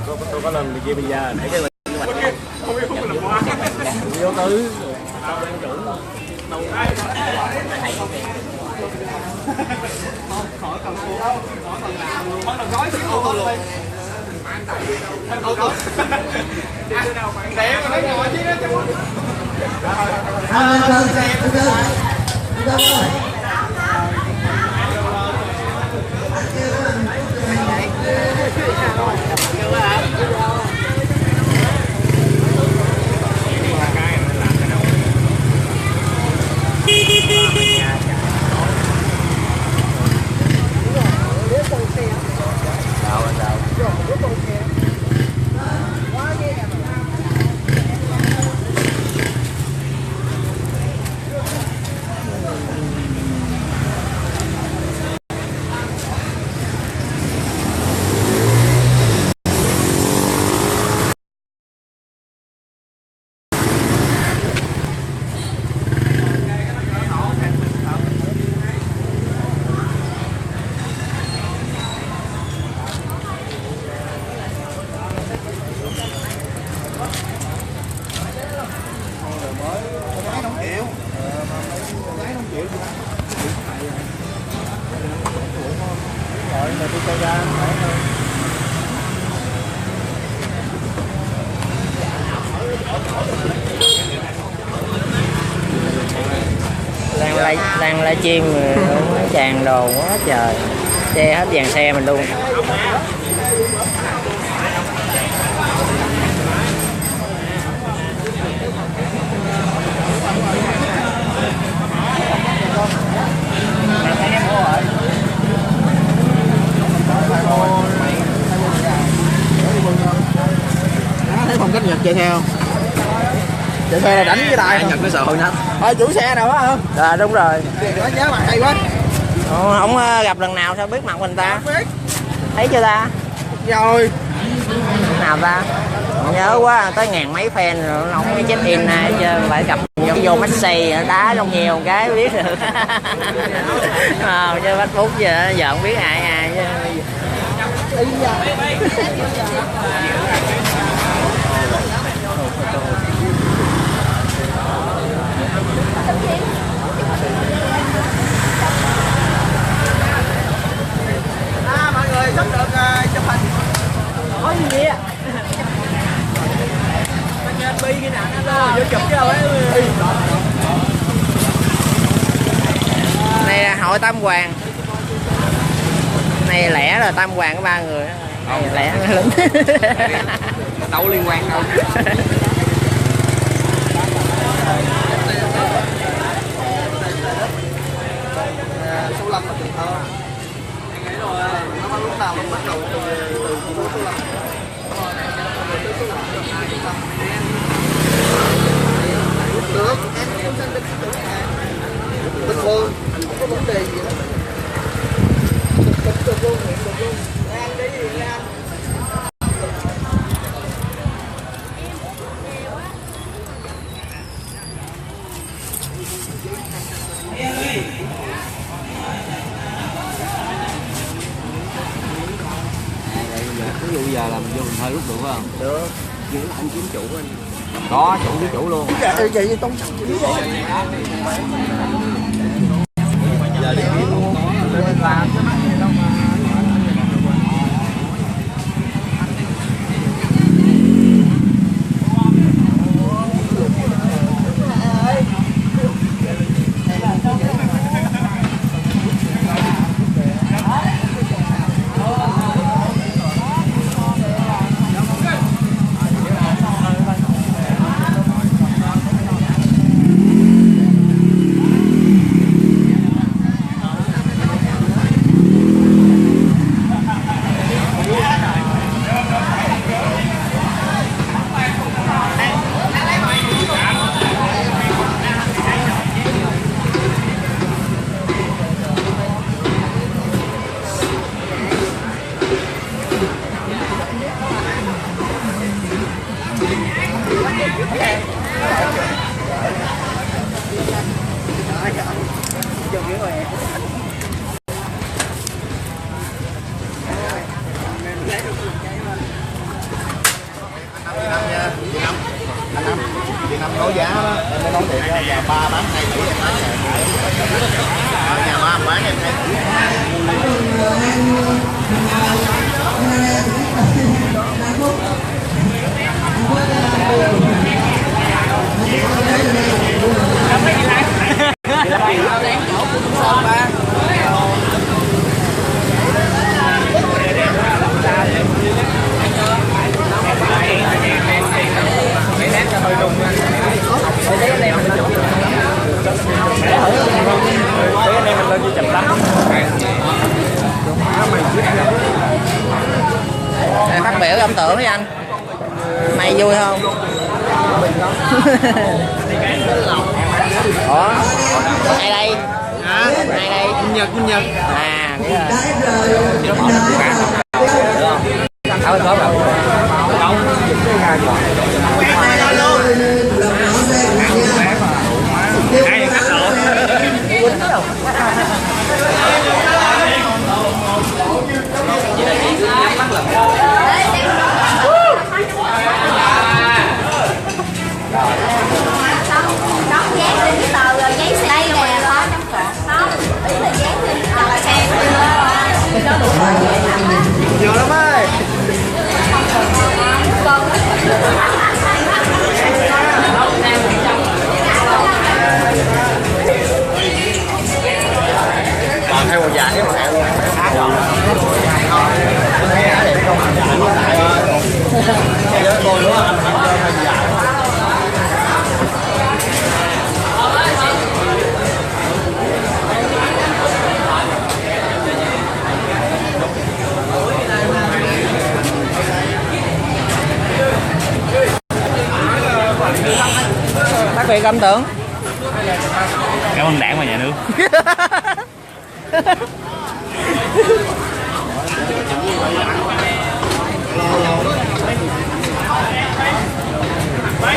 tôi có lần kia bây giờ để cái không biết là quá vô tứ tao đang chủ đâu khỏi cần cô đâu khỏi cần nào mất là gói xíu luôn luôn đẹp mà nó ngồi chứ nó đang live stream nó tràn đồ quá trời, che hết dàn xe mình luôn. Thấy phong cách Nhật chạy theo. Chạy xe là đánh cái đài Nhật nó sợ hơn hết. Thôi chủ xe nào á hả? Dạ đúng rồi. Nó nhớ mặt hay quá. Không gặp lần nào sao biết mặt mình ta? Thấy chưa ta? Rồi. Nào ta? Nhớ quá, tới ngàn mấy fan rồi nó không có check in này chứ phải gặp vô Maxi đá trong nhiều cái biết được. Chứ Facebook giờ không biết ai chứ. Mọi người sắp được chụp hình. Có gì vậy? Anh Bi khi nào nó vô chụp chứ đâu ấy. Này là hội Tam Hoàng. Này lẻ rồi Tam Hoàng có 3 người. Này lẻ lính. Đâu liên quan đâu. Số 5 là được hơn. Anh nghĩ rồi, nó lúc nào cũng bắt đầu từ số 5. Được, em không sinh được bình thường, không có vấn đề gì đó. Được luôn, được luôn. Làm cái gì làm? Ví dụ giờ làm vô mình hơi rút được phải không? Được. Giữ anh kiếm chủ anh. Có chủ với chủ luôn. Vậy tông sẵn chứ. Giờ đi kiếm không có. Nhà ba bán 2 tỷ em bán nhà ba bán em 2 tỷ. Phát biểu ông tưởng với anh mày vui không? Ủa ai đây? Ai đây? Nhật À biết rồi. Không có rồi. Đóng dán lên cái tờ rồi giấy xe đây nè, khó trong cột không ý là dán lên cái tờ xe nhiều lắm ơi. Còn theo một dài cái mặt Phát biệt âm tưởng. Cảm ơn đảng và nhà nước. Mấy